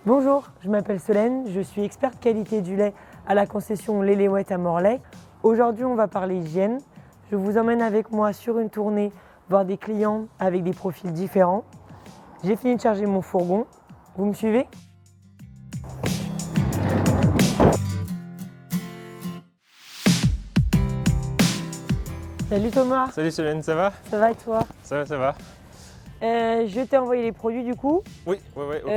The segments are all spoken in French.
Bonjour, je m'appelle Solène, je suis experte qualité du lait à la concession L'Eléouette à Morlaix. Aujourd'hui, on va parler hygiène. Je vous emmène avec moi sur une tournée voir des clients avec des profils différents. J'ai fini de charger mon fourgon. Vous me suivez ? Salut Thomas. Salut Solène, ça va? Ça va et toi? Ça va, ça va. Je t'ai envoyé les produits du coup. Oui, ok.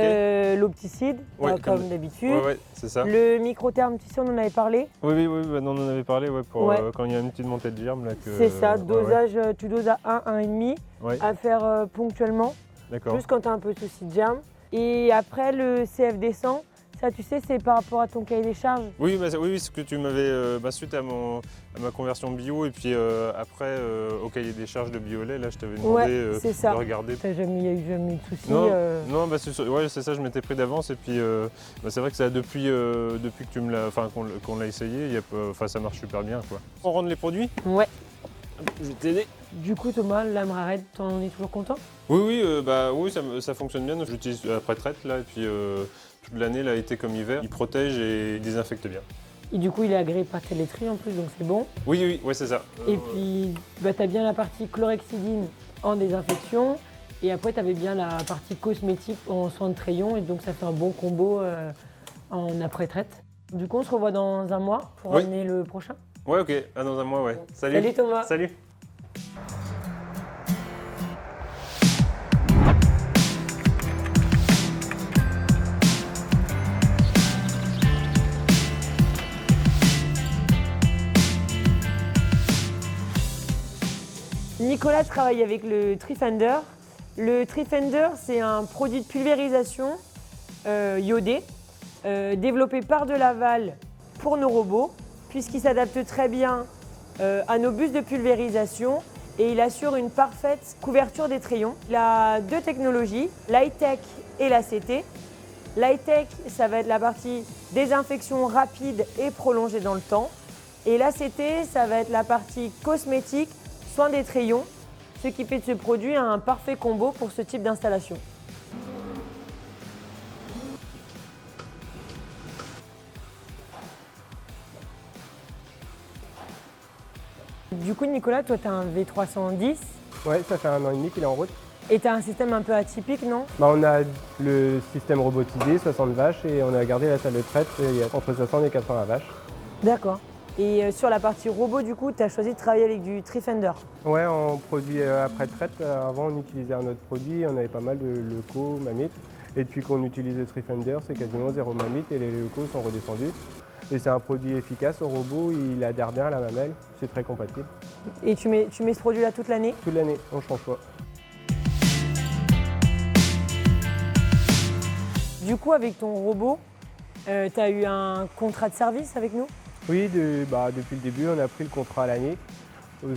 L'Opticide, Oui, comme d'habitude. Ouais, c'est ça. Le micro-terme, tu sais, on en avait parlé. Oui, bah, on en avait parlé pour Ouais. quand il y a une petite montée de germes. C'est ça, dosage, tu doses à 1, 1,5 Ouais, à faire ponctuellement, d'accord. juste quand tu as un peu de souci de germe. Et après, le CFD 100, ça tu sais, c'est par rapport à ton cahier des charges. Oui, ce que tu m'avais, suite à ma conversion bio et puis après au cahier des charges de Biolait, là je t'avais demandé c'est ça. de regarder. Il n'y a jamais eu de soucis. Non, c'est ça, je m'étais pris d'avance et puis c'est vrai que ça depuis que tu me l'as, qu'on l'a essayé, ça marche super bien quoi. On rend les produits? Ouais. Je vais t'aider. Du coup, Thomas, l'Amrarède, t'en es toujours content? Oui, ça fonctionne bien. Je l'utilise après traite là et puis toute l'année, là, été comme hiver, il protège et il désinfecte bien. Et du coup, il est agréé par Télétri en plus, donc c'est bon. Oui, c'est ça. Et puis, tu as bien la partie chlorhexidine en désinfection. Et après, tu avais bien la partie cosmétique en soins de crayon. Et donc, ça fait un bon combo en après-traite. Du coup, on se revoit dans un mois pour ramener le prochain. Ouais, ok. Dans un mois, ouais. Salut Thomas. Salut. Nicolas travaille avec le Trifender. Le Trifender, c'est un produit de pulvérisation iodé développé par de Laval pour nos robots, puisqu'il s'adapte très bien à nos bus de pulvérisation et il assure une parfaite couverture des trayons. Il a deux technologies, l'high-tech et l'ACT. L'high-tech, ça va être la partie désinfection rapide et prolongée dans le temps. Et l'ACT, ça va être la partie cosmétique, soin des trayons, ce qui fait de ce produit un parfait combo pour ce type d'installation. Du coup, Nicolas, toi, tu as un V310. Ouais, ça fait 1 an et demi qu'il est en route. Et tu as un système un peu atypique, non? On a le système robotisé, 60 vaches, et on a gardé la salle de traite, il y a entre 60 et 80 vaches. D'accord. Et sur la partie robot, du coup, tu as choisi de travailler avec du Trifender. Ouais, en produit après traite, avant on utilisait un autre produit, on avait pas mal de locaux, mammites. Et depuis qu'on utilise le Trifender, c'est quasiment 0 mammites et les locaux sont redescendus. Et c'est un produit efficace au robot, il adhère bien à la mamelle, c'est très compatible. Et tu mets ce produit-là toute l'année? Toute l'année, on ne change pas. Du coup, avec ton robot, tu as eu un contrat de service avec nous? Oui, depuis le début, on a pris le contrat à l'année.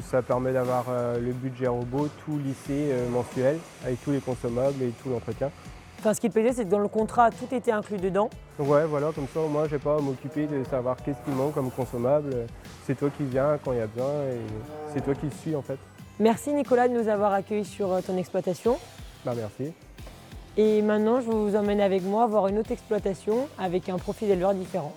Ça permet d'avoir le budget robot tout lissé mensuel, avec tous les consommables et tout l'entretien. Enfin, ce qui te plaisait, c'est que dans le contrat, tout était inclus dedans. Ouais, voilà, comme ça, moi, j'ai pas à m'occuper de savoir qu'est-ce qui manque comme consommable. C'est toi qui viens quand il y a besoin et c'est toi qui le suis en fait. Merci Nicolas de nous avoir accueillis sur ton exploitation. Merci. Et maintenant, je vous emmène avec moi voir une autre exploitation avec un profil d'éleveur différent.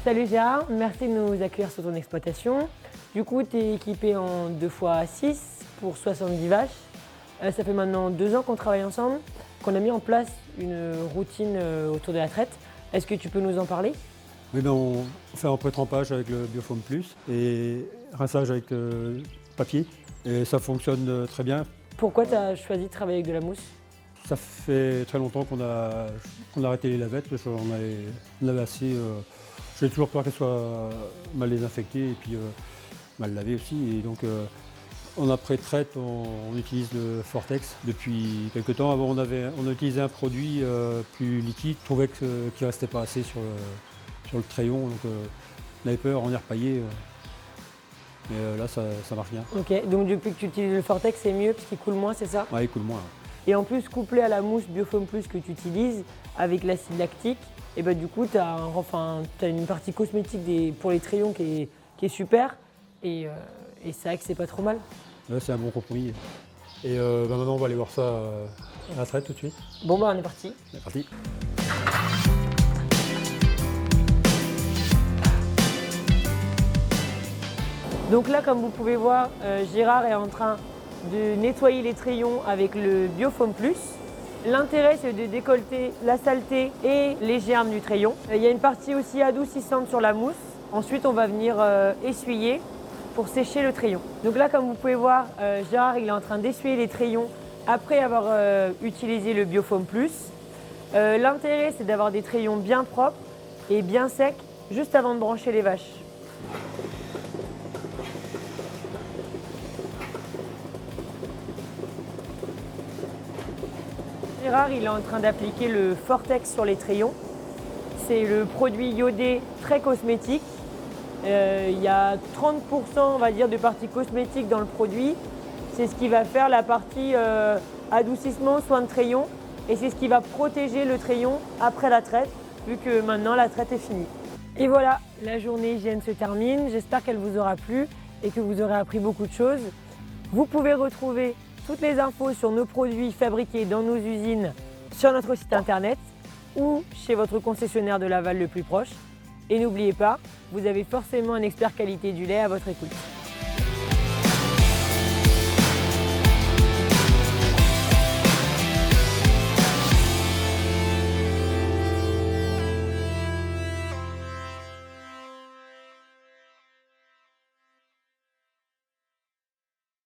Salut Gérard, merci de nous accueillir sur ton exploitation. Du coup, tu es équipé en 2x6 pour 70 vaches. Ça fait maintenant 2 ans qu'on travaille ensemble, qu'on a mis en place une routine autour de la traite. Est-ce que tu peux nous en parler? Oui, on fait un pré-trempage avec le Biofoam Plus et rinçage avec papier. Et ça fonctionne très bien. Pourquoi tu as choisi de travailler avec de la mousse? Ça fait très longtemps qu'on a arrêté les lavettes parce qu'on avait assez. J'ai toujours peur qu'elles soient mal désinfectées et puis mal lavées aussi. Et donc en après-traite, on utilise le Fortex depuis quelques temps. Avant, on utilisait un produit plus liquide. On trouvait qu'il ne restait pas assez sur le crayon. Donc on avait peur, on y repaillait. Mais là, ça marche bien. Ok, donc depuis que tu utilises le Fortex, c'est mieux parce qu'il coule moins, c'est ça? Ouais, il coule moins. Et en plus, couplé à la mousse Biofoam Plus que tu utilises, avec l'acide lactique, et du coup, tu as une partie cosmétique pour les trayons qui est super. Et Et c'est vrai que c'est pas trop mal. Là, c'est un bon compromis. Et maintenant, on va aller voir ça à la traite tout de suite. Bon bah on est parti. C'est parti. Donc là, comme vous pouvez voir, Gérard est en train de nettoyer les trayons avec le Biofoam Plus. L'intérêt, c'est de décolleter la saleté et les germes du crayon. Il y a une partie aussi adoucissante sur la mousse. Ensuite, on va venir essuyer pour sécher le crayon. Donc là, comme vous pouvez voir, Gérard il est en train d'essuyer les crayons après avoir utilisé le Biofoam Plus. L'intérêt, c'est d'avoir des crayons bien propres et bien secs juste avant de brancher les vaches. Gérard il est en train d'appliquer le Fortex sur les trayons. C'est le produit iodé très cosmétique. Il y a 30% on va dire de partie cosmétique dans le produit. C'est ce qui va faire la partie adoucissement, soin de crayon. Et c'est ce qui va protéger le crayon après la traite, vu que maintenant la traite est finie. Et voilà, la journée hygiène se termine. J'espère qu'elle vous aura plu et que vous aurez appris beaucoup de choses. Vous pouvez retrouver toutes les infos sur nos produits fabriqués dans nos usines sur notre site internet ou chez votre concessionnaire de Laval le plus proche. Et n'oubliez pas, vous avez forcément un expert qualité du lait à votre écoute.